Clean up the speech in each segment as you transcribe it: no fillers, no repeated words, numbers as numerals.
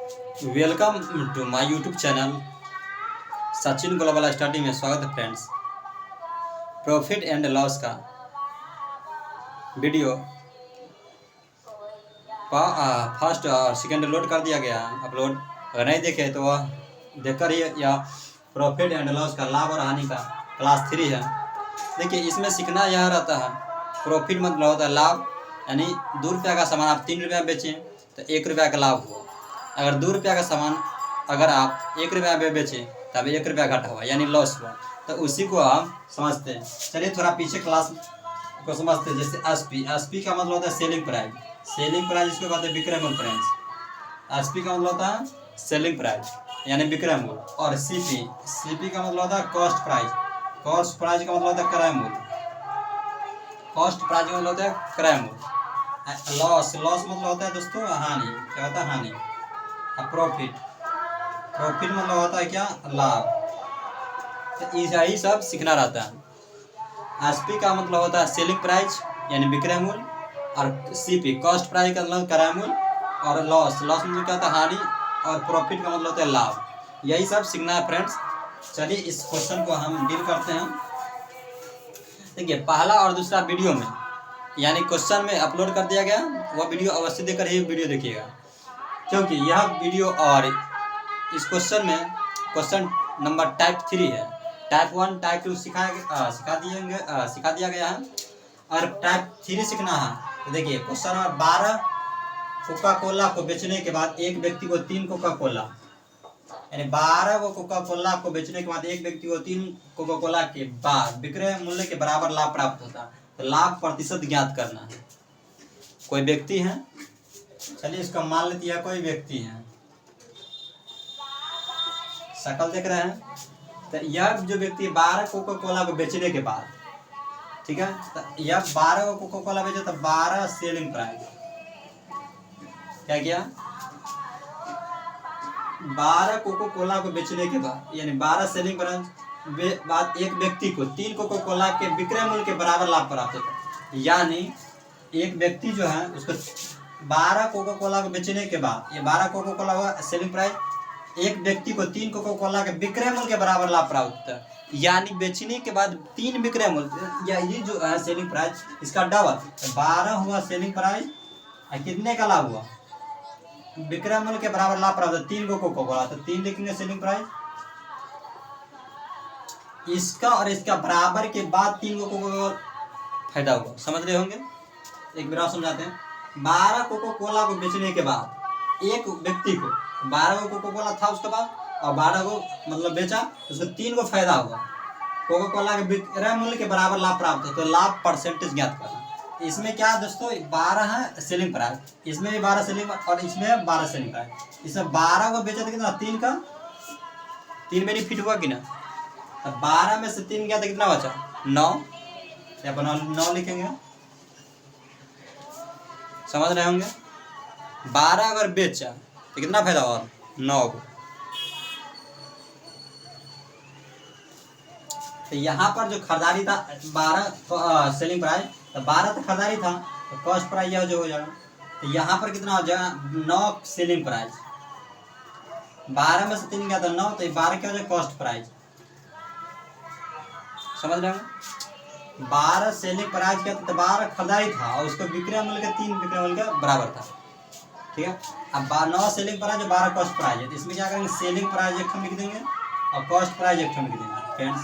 Welcome to my YouTube channel Sachin global study में स्वागत है फ्रेंड्स। प्रॉफिट एंड लॉस का वीडियो फर्स्ट और सेकेंड लोड कर दिया गया है। अपलोड अगर नहीं देखे तो वह देखकर ही, या प्रॉफिट एंड लॉस का लाभ और हानि का क्लास 3 है। देखिए, इसमें सीखना यह रहता है, प्रॉफिट मतलब होता है लाभ, यानी 2 रुपया का सामान आप 3 रुपया बेचें तो 1 रुपया का लाभ हुआ। अगर 2 रुपया का सामान अगर आप 1 रुपया में बेचें तब 1 रुपया घाटा हुआ, यानी लॉस हुआ। तो उसी को हम समझते हैं। चलिए थोड़ा पीछे क्लास को समझते हैं। जैसे एसपी का मतलब होता है सेलिंग प्राइस। सेलिंग प्राइस इसको कहते हैं विक्रय मूल्य प्राइस। एसपी का मतलब होता है सेलिंग प्राइस यानी विक्रय मूल्य। और सीपी का मतलब होता है कॉस्ट प्राइस। कॉस्ट प्राइस का मतलब होता है क्रय मूल्य। कॉस्ट प्राइस का मतलब होता है क्रय मूल्य। लॉस मतलब होता है दोस्तों हानि। क्या होता है? हानि। प्रॉफिट मतलब होता है क्या? लाभ। तो यही सब सीखना रहता है। एसपी का मतलब होता है सेलिंग प्राइस यानी विक्रय मूल्य, और सीपी कॉस्ट प्राइस का मतलब क्रय मूल्य, और लॉस मतलब क्या होता है? हानि। और प्रॉफिट का मतलब होता है लाभ। यही सब सीखना है फ्रेंड्स। चलिए इस क्वेश्चन को हम डील करते हैं। देखिए, पहला और दूसरा वीडियो में यानी क्वेश्चन में अपलोड कर दिया गया, वह वीडियो अवश्य देकर ही वीडियो देखिएगा, क्योंकि यह वीडियो और इस क्वेश्चन में क्वेश्चन नंबर टाइप 3 है। टाइप 1 टाइप 2 सिखा दिया गया है, और टाइप 3 सीखना है। तो देखिए क्वेश्चन नंबर 12, कोका कोला को बेचने के बाद एक व्यक्ति को 3 कोका कोला, यानी 12 को कोका कोला को बेचने के बाद एक व्यक्ति को 3 कोका कोला के बाद विक्रय मूल्य के बराबर लाभ प्राप्त होता है। तो लाभ प्रतिशत ज्ञात करना है। कोई व्यक्ति है, चलिए इसका मान लेते हैं कोई व्यक्ति है, शकल देख रहे हैं। तो यह जो व्यक्ति 12 कोका कोला को बेचने के बाद, ठीक है, तो यह 12 को कोका कोला बेचे तो 12 सेलिंग प्राइस क्या किया? 12 कोका कोला को बेचने के बाद यानी 12 सेलिंग प्राइस बाद एक व्यक्ति को 3 कोका कोला के विक्रय मूल्य के बराबर लाभ प्राप्त होता है। यानी एक व्यक्ति जो है उसको 12 कोका कोला को बेचने के बाद, ये 12 कोका कोला हुआ सेलिंग प्राइस, एक व्यक्ति को 3 कोका कोला के विक्रय मूल्य के बराबर लाभ प्राप्त होता है। यानी बेचने के बाद 3 विक्रय मूल्य, या ये जो है सेलिंग प्राइस, इसका डबल 12 हुआ सेलिंग प्राइस, कितने का लाभ हुआ? विक्रय मूल्य के बराबर लाभ प्राप्त, 3 कोका कोला, तो 3 लिखेंगे सेलिंग प्राइस। इसका और इसका बराबर के बाद 3 कोका फायदा हुआ। समझ रहे होंगे? एक बार समझाते हैं। 12 कोका कोला को बेचने के बाद एक व्यक्ति को 12 को कोका कोला था उसके बाद, और 12 को मतलब बेचा, उसको 3 को फायदा हुआ। कोका कोला के विक्रय मूल्य के बराबर लाभ प्राप्त हो, तो लाभ परसेंटेज ज्ञात करना। इसमें क्या है दोस्तों? 12 है सेलिंग प्राइस, इसमें भी 12 सेलिंग और इसमें 12 सेलिंग प्राइस। इसमें 12 को बेचा था कितना? 3 का 3 बेनिफिट हुआ कि ना? 12 में से 3 गया तो कितना बचा? 9। अपन 9 लिखेंगे। समझ रहे होंगे? 12 अगर बेचा तो कितना फायदा हुआ? 9 को। तो यहाँ पर जो खरीदारी था 12 सेलिंग प्राइस, तो 12 तो खरीदारी था, तो कॉस्ट प्राइस यह जो हो जाएगा। तो यहाँ पर कितना हो जाएगा? 9 सेलिंग प्राइस। 12 में से 3 गया तो 9, तो 12 क्या हो जाएगा? Cost price. समझ रहे हैं? 12 सेलिंग प्राइस क्या था? तो 12 खरीदारी था, और उसको विक्रय मूल्य के 3 विक्रय मूल्य के बराबर था। ठीक है। अब 9 सेलिंग प्राइस, 12 कॉस्ट प्राइस है, तो इसमें क्या करेंगे? सेलिंग प्राइस एक लिख देंगे और कॉस्ट प्राइस एक लिख देंगे फ्रेंड्स।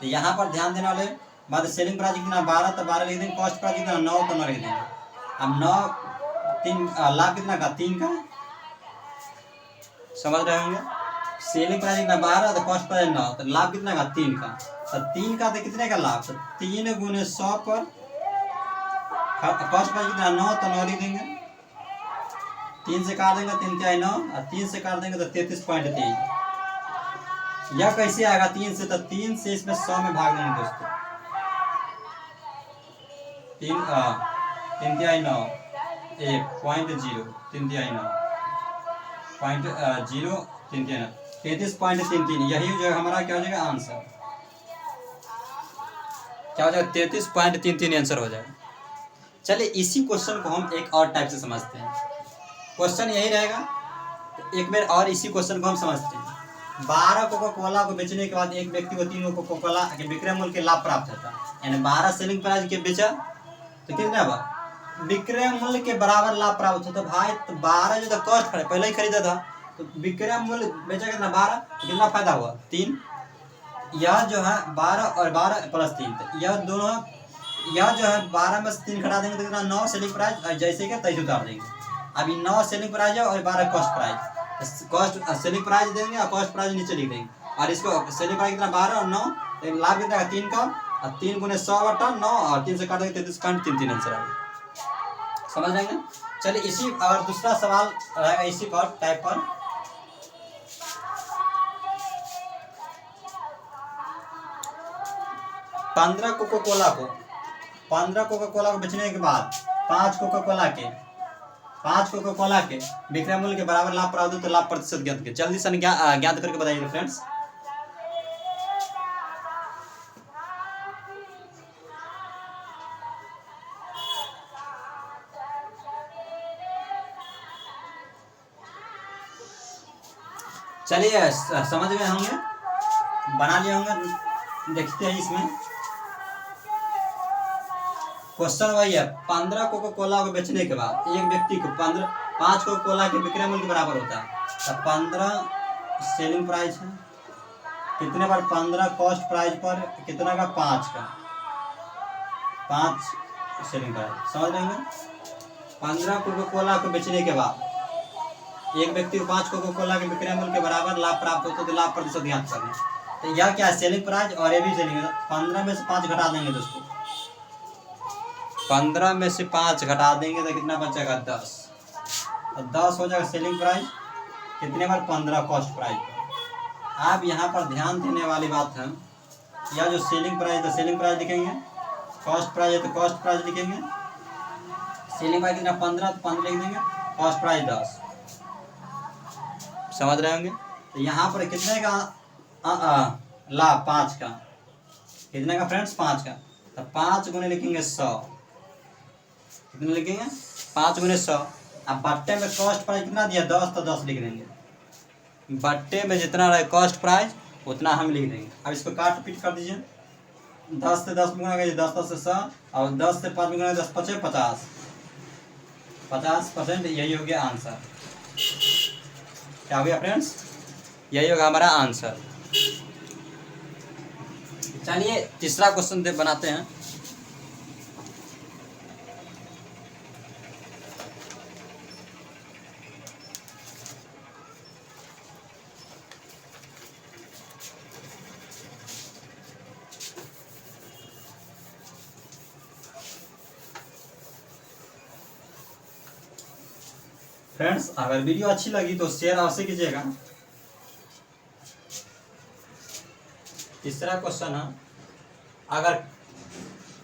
तो यहाँ पर ध्यान देने वाले बात, सेलिंग प्राइस कितना? 12, तो 12 लिख देंगे। कॉस्ट प्राइस कितना? 9, तो 9 लिख देंगे। अब 9 3 लाभ कितना का? 3 का। समझ रहे होंगे? सेलिंग प्राइस कितना? 12, तो कॉस्ट प्राइस 9, तो लाभ कितना का? 3 का। तो 3 का तो कितने का लाभ? तो 3 गुने 100 पर कॉस्ट प्राइस कितना? 9, तो 9 लिख देंगे। 3 से काट देंगे 3 तिहाई 9, और 3 से काट देंगे तो 33.23। यह कैसे आएगा? 3 से, तो 3 से इसमें 100 में भाग देंगे दोस्तों। 3 तिहाई 9 1.0 3 तिहाई 9 0 3 तिहाई 9 33.33। यही जो हमारा क्या हो जाएगा? आंसर क्या हो जाएगा? 33.33 आंसर हो जाएगा। चलिए इसी क्वेश्चन को हम एक और टाइप से समझते हैं। क्वेश्चन यही रहेगा तो एक बार और इसी क्वेश्चन को हम समझते हैं। 12 कोका कोला को बेचने के बाद एक व्यक्ति को 3 कोका कोला के विक्रय मूल्य के लाभ प्राप्त होता है, यानी 12 सेलिंग प्राइस के बेचा तो कितना हुआ, विक्रय मूल्य के बराबर लाभ प्राप्त होता। तो भाई तो 12 जो था कॉस्ट प्राइस पहले ही खरीदा था, तो विक्रय मूल्य बेचा कितना 12, तो कितना फायदा हुआ 3। यह जो है 12 और 12 प्लस 3, तो यह दोनों, यह जो है 12 में से 3 घटा देंगे तो कितना 9 सेलिंग प्राइस, और जैसे कि 23 उतार देंगे। अभी 9 सेलिंग प्राइस है और 12 cost price, cost selling price देंगे और कॉस्ट प्राइस नीचे लिख देंगे, और इसको सेलिंग प्राइस कितना 12 और 9, तो लाभ कितना 3 का, और 3 गुने 100 बटा 9 और 3 से काट देंगे 33.33 आंसर आएगा। समझ रहे हैं? चलिए इसी और दूसरा सवाल रहेगा इसी पर टाइप पर। पंद्रह कोका कोला को बेचने के बाद 5 कोका कोला के विक्रय मूल्य के बराबर लाभ प्राप्त हो तो लाभ प्रतिशत ज्ञात करें। जल्दी से ज्ञात करके बताइए फ्रेंड्स। चलिए समझ गए होंगे, बना लिए होंगे। देखते हैं इसमें क्वेश्चन वही है, 15 कोका कोला को बेचने के बाद एक व्यक्ति को 5 कोका कोला के विक्रय मूल्य के बराबर होता है। तो 15 सेलिंग प्राइस है, कितने बार 15 कॉस्ट प्राइस पर कितना का 5 का, 5 सेलिंग प्राइस। समझ रहे हैं? 15 कोका कोला को बेचने के बाद एक व्यक्ति को 5 कोका कोला के विक्रय मूल्य के बराबर लाभ प्राप्त होता है तो लाभ प्रतिशत ज्ञात करें। तो यह क्या है, सेलिंग प्राइस और ये भी सेलिंग। 15 में से 5 घटा देंगे दोस्तों, 15 में से 5 घटा देंगे तो कितना बचेगा 10, तो 10 हो जाएगा सेलिंग प्राइस, कितने बार 15 कॉस्ट प्राइस पर। आप यहाँ पर ध्यान देने वाली बात है, यह जो सेलिंग प्राइस है सेलिंग प्राइस लिखेंगे, कॉस्ट प्राइस है तो कॉस्ट प्राइस लिखेंगे। सेलिंग प्राइस कितना 15 तो 15 लिख देंगे, कॉस्ट प्राइस 10। समझ रहे होंगे? तो यहाँ पर कितने का लाभ 5 का, कितने का फ्रेंड्स 5 का, तो 5 गुने लिखेंगे 100, कितने लिखेंगे 5 गुने 100। अब बट्टे में कॉस्ट प्राइस कितना दिया 10, तो 10 लिख देंगे। बट्टे में जितना रहे कॉस्ट प्राइस उतना हम लिख देंगे। अब इसको काट पीट कर दीजिए, 10 से 10 गुना गए 10 10 से 100, और 10 से 5 गुना 10 5 50, 50%। यही हो गया आंसर। क्या हो गया फ्रेंड्स? यही होगा हमारा आंसर। चलिए तीसरा क्वेश्चन बनाते हैं। फ्रेंड्स अगर वीडियो अच्छी लगी तो शेयर अवश्य कीजिएगा। तीसरा क्वेश्चन है, अगर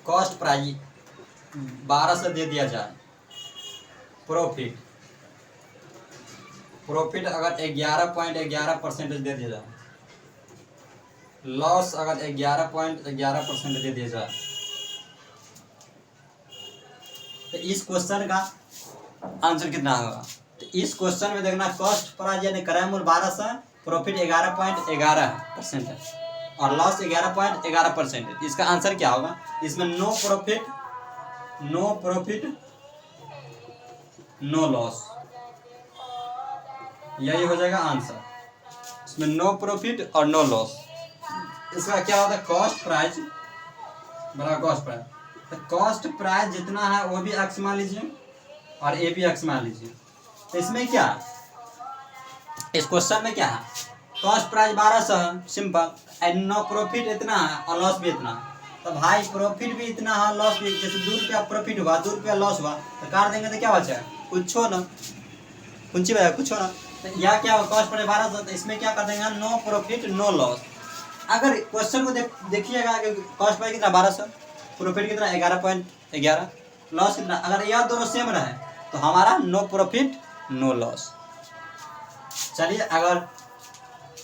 कॉस्ट प्राइस 12 से दे दिया जाए, प्रॉफिट अगर 11.11% दे दिया जाए, लॉस अगर 11.11% दे दिया जाए, तो इस क्वेश्चन का आंसर कितना होगा? तो इस क्वेश्चन में देखना कॉस्ट प्राइस यानी क्रय मूल्य 12 से, प्रॉफिट 11.11% है और लॉस 11.11% है। इसका आंसर क्या होगा? इसमें नो प्रॉफिट नो लॉस, यही हो जाएगा आंसर। इसमें नो प्रॉफिट और नो लॉस। इसका क्या होता है? कॉस्ट प्राइस बराबर कॉस्ट प्राइस, तो कॉस्ट प्राइस जितना है वो भी एक्स मान लीजिए और ए भी एक्स मान लीजिए। तो इसमें क्या, इस क्वेश्चन में क्या है, कॉस्ट प्राइस 1200 है, सिंपल, एंड नो प्रॉफिट इतना है और लॉस भी इतना। तो भाई प्रॉफिट भी इतना है लॉस भी, जैसे 2 रुपया प्रॉफिट हुआ 2 रुपया लॉस हुआ, तो काट देंगे तो क्या बचा? कुछ हो ना, कुछ हो ना। तो यह क्या होगा, कॉस्ट प्राइस 1200, तो इसमें क्या कर देंगे, नो प्रॉफिट नो लॉस। अगर क्वेश्चन को देखिएगा कि कॉस्ट प्राइस कितना 1200, प्रॉफिट कितना 11.11, लॉस कितना, अगर यह दोनों सेम रहे तो हमारा नो प्रॉफिट नो लॉस। चलिए अगर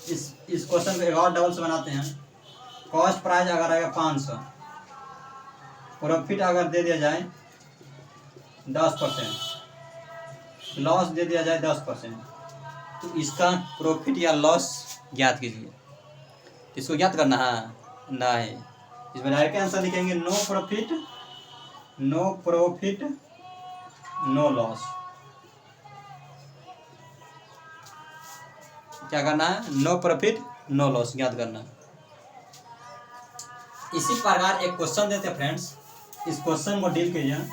इस क्वेश्चन को एक और डबल से बनाते हैं। कॉस्ट प्राइस अगर आएगा 500, प्रॉफिट अगर दे दिया जाए 10%, लॉस दे दिया जाए 10%, तो इसका प्रॉफिट या लॉस ज्ञात कीजिए। इसको ज्ञात करना है नहीं, इसमें डायरेक्ट आंसर लिखेंगे नो प्रॉफिट नो लॉस। क्या करना है? नो प्रॉफिट नो लॉस ज्ञात करना है। इसी प्रकार एक क्वेश्चन देते हैं फ्रेंड्स, इस क्वेश्चन को डील कीजिए।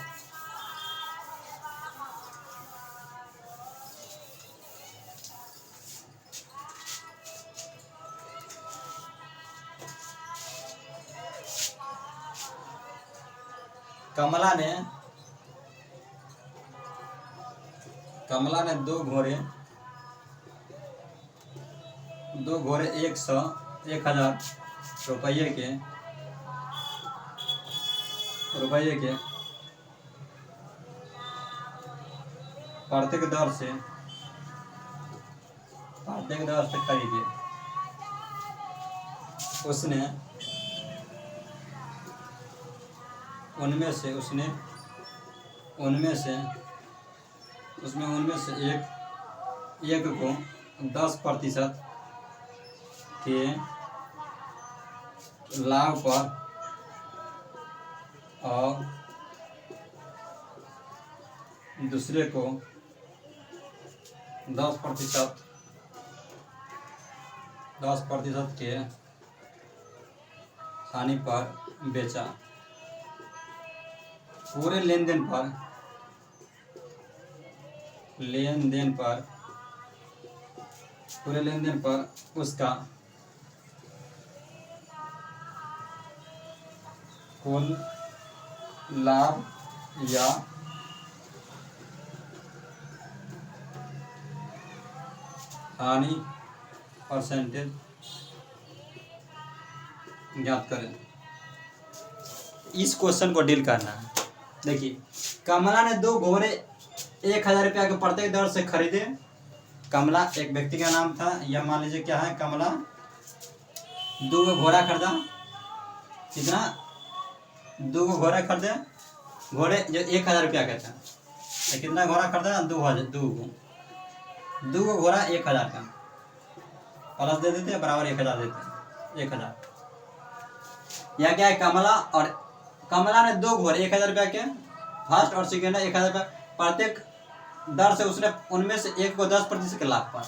कमला ने दो घोड़े 1,000 रुपये के प्रत्येक दर से खरीदे। उसने उनमें से एक को 10% के लाभ पर और दूसरे को 10% के हानि पर बेचा। पूरे लेन देन पर उसका कुल लाभ या हानि परसेंटेज ज्ञात करें। इस क्वेश्चन को डील करना है। देखिए, कमला ने दो घोड़े 1,000 रुपया के प्रत्येक दर से खरीदे। कमला एक व्यक्ति का नाम था, यह मान लीजिए क्या है, कमला 2 घोड़ा खरीदा। कितना? 2 घोड़ा खरीदे। घोड़े जो 1,000 रुपया का था, कितना घोड़ा खरीदा? 2 घोड़ा 1,000 का प्लस दे देते हैं, बराबर 1,000 देते हैं। 1,000 यह क्या है? कमला ने 2 घोड़े 1,000 रुपया के, फर्स्ट और सेकेंड 1,000 रुपया प्रत्येक दर से उसने उनमें से एक को 10% के लाभ पर।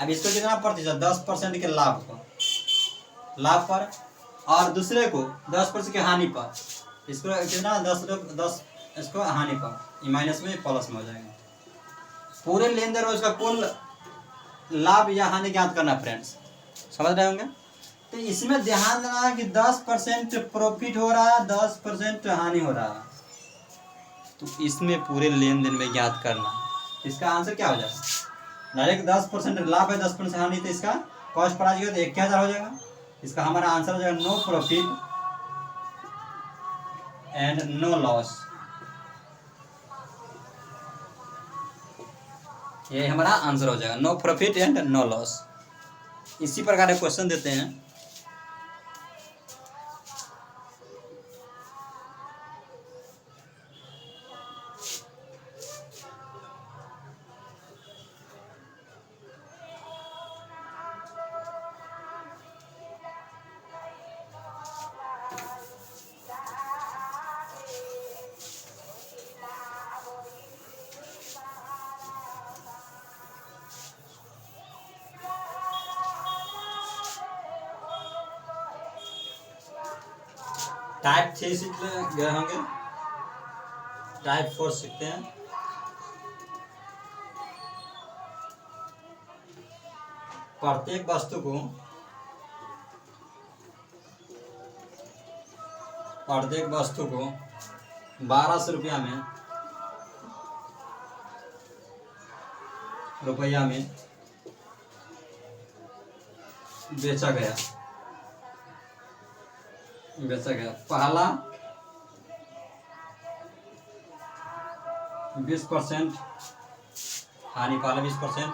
अब इसको कितना प्रतिशत? 10% के लाभ पर और दूसरे को 10% के हानि पर। इसको कितना? 10 इसको हानि पर, माइनस में प्लस में हो जाएगा। पूरे लेन देन में उसका कुल लाभ या हानि ज्ञात करना फ्रेंड्स, समझ रहे होंगे। तो इसमें ध्यान देना है कि 10% प्रॉफिट हो रहा है, 10% हानि हो रहा है। तो इसमें पूरे लेन देन में ज्ञात करना, इसका आंसर क्या हो जाएगा? डायरेक्ट 10% लाभ है, 10% हानि, तो इसका कॉस्ट प्राइस तो 1,000 हो जाएगा। इसका हमारा आंसर हो जाएगा no profit and no loss. ये हमारा आंसर हो जाएगा, no profit and no loss. इसी प्रकार के क्वेश्चन देते हैं। टाइप 3 सीख गए होंगे, टाइप 4 सीखते हैं। प्रत्येक वस्तु को 1200 रुपया में बेचा गया। पहला 20% हानि, पहला 20%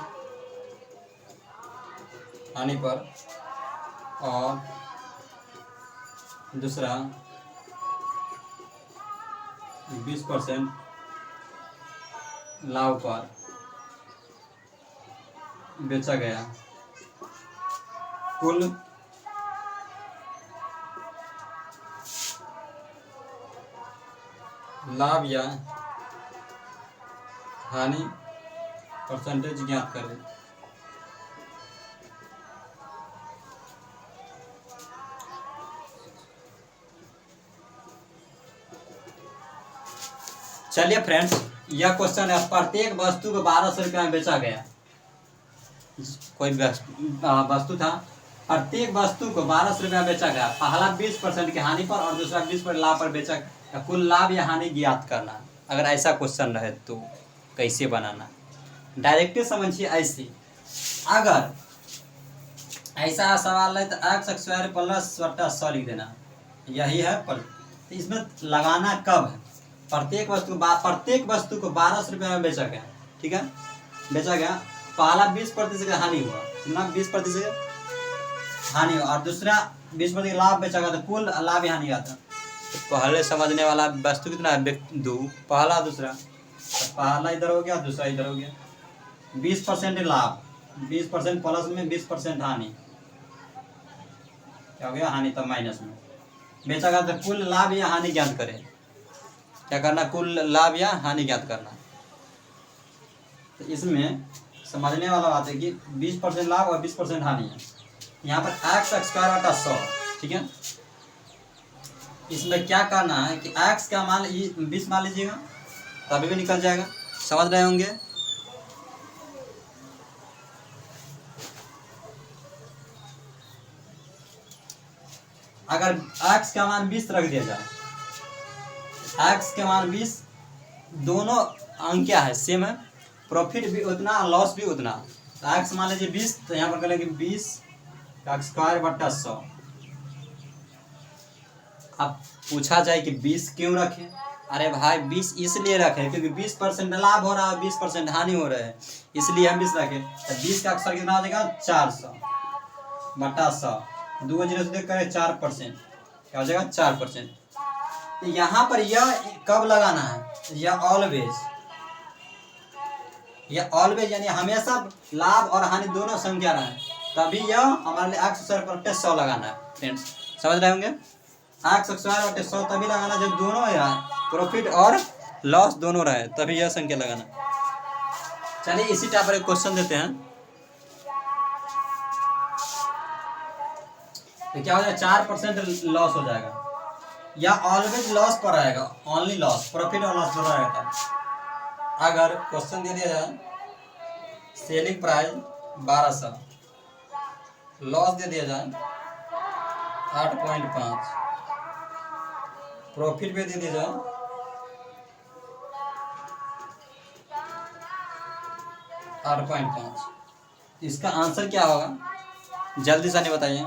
हानि पर और दूसरा 20% लाभ पर बेचा गया। कुल लाभ या हानि परसेंटेज ज्ञात करें। चलिए फ्रेंड्स, यह क्वेश्चन है, प्रत्येक वस्तु को 1200 रुपया में बेचा गया। कोई वस्तु था, प्रत्येक वस्तु को 1200 रुपया बेचा गया। पहला 20% की हानि पर और दूसरा 20% लाभ पर बेचा गया। कुल लाभ या हानि ज्ञात करना। अगर ऐसा क्वेश्चन रहे तो कैसे बनाना, डायरेक्टली समझिए। ऐसे अगर ऐसा सवाल है तो x² प्लस बटा 100 लिख देना, यही है। पर इसमें लगाना कब है, प्रत्येक वस्तु को 1200 रुपये में बेचा गया। ठीक है, बेचा गया। पहला 20% का हानि हुआ, कितना 20% हानि हुआ, और दूसरा 20% लाभ बेचा गया, तो कुल लाभ हानि आता। तो पहले समझने वाला वस्तु कितना है, 2, पहला दूसरा, तो पहला इधर हो गया, दूसरा इधर हो गया। 20% लाभ, 20% प्लस में 20% हानि, क्या हो गया, हानि तो माइनस में बेचा गया। तो कुल लाभ या हानि ज्ञात करें। क्या करना, कुल लाभ या हानि ज्ञात करना। तो इसमें समझने वाला बात है कि 20% लाभ और 20% हानि है। यहाँ पर x² बटा 100, ठीक है। इसमें क्या करना है कि x का मान 20 मान लीजिएगा, तभी भी निकल जाएगा। समझ रहे होंगे। अगर x का मान 20 रख दिया जाए, x के मान 20, दोनों अंक क्या है, सेम है। प्रॉफिट भी उतना, लॉस भी उतना। तो x मान लीजिए 20, तो यहाँ पर करेंगे 20² बटा 100। अब पूछा जाए कि 20 क्यों रखें, अरे भाई 20 इसलिए रखें क्योंकि 20% लाभ हो रहा है, 20% हानि हो रहा है, इसलिए हम 20 रखें। तो 20 का अक्सर कितना हो जाएगा, 400 बटा 100। 2 0 से करें 4%, क्या हो जाएगा, 4%। तो यहाँ पर यह कब लगाना है, यह ऑलवेज यानी हमेशा लाभ और हानि दोनों संख्या रहे, तभी यह हमारे लिए x² बटे 100 लगाना है। फ्रेंड्स समझ रहे होंगे, x² बटे 100 तभी लगाना जब दोनों रहे, प्रॉफिट और लॉस दोनों रहे, तभी यह संख्या लगाना। चलिए इसी टाइप पर एक क्वेश्चन देते हैं। तो क्या हो जाएगा, 4% लॉस हो जाएगा, या ऑलवेज लॉस पर आएगा, ओनली लॉस, प्रॉफिट और लॉस पर आएगा। अगर क्वेश्चन दे दिया जाए सेलिंग प्राइस 1200, लॉस दे दिया जाए 8.5, प्रॉफिट पे दे दिया जाए 8.5, इसका आंसर क्या होगा, जल्दी से नहीं बताइए।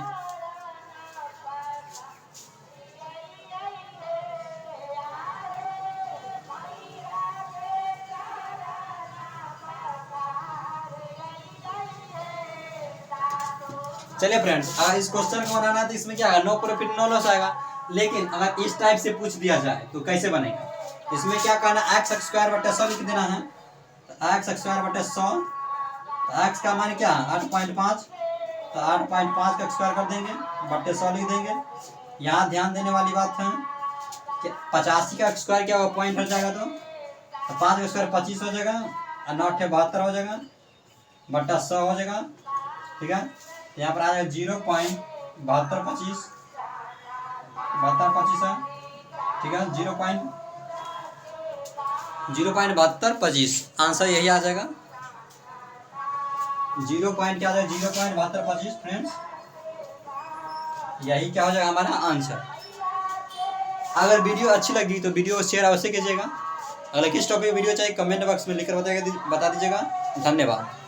चलिए फ्रेंड्स, अगर इस क्वेश्चन को बनाना है तो इसमें क्या आएगा, नो प्रॉफिट नो लॉस आएगा। लेकिन अगर इस टाइप से पूछ दिया जाए तो कैसे बनेगा, इसमें क्या करना, x² बटे 100 लिख देना है। तो x² बटे 100, तो x का मान क्या है 8.5, तो 8.5 का स्क्वायर कर देंगे, बटे 100 लिख देंगे। यहाँ ध्यान देने वाली बात है कि 85 का स्क्वायर क्या होगा, पॉइंट हट जाएगा, तो 5 का स्क्वायर 25 हो जाएगा, और 9 72 हो जाएगा, बटा 100 हो जाएगा। ठीक है, यहाँ पर आ जाएगा 0.7225 है। ठीक है, 0.7225 आंसर यही आ जाएगा। 0.7225 फ्रेंड्स, यही क्या हो जाएगा हमारा आंसर। अगर वीडियो अच्छी लगी तो वीडियो शेयर अवश्य कीजिएगा। अगर किस टॉपिक वीडियो चाहिए कमेंट बॉक्स में लिखकर बता दीजिएगा। धन्यवाद।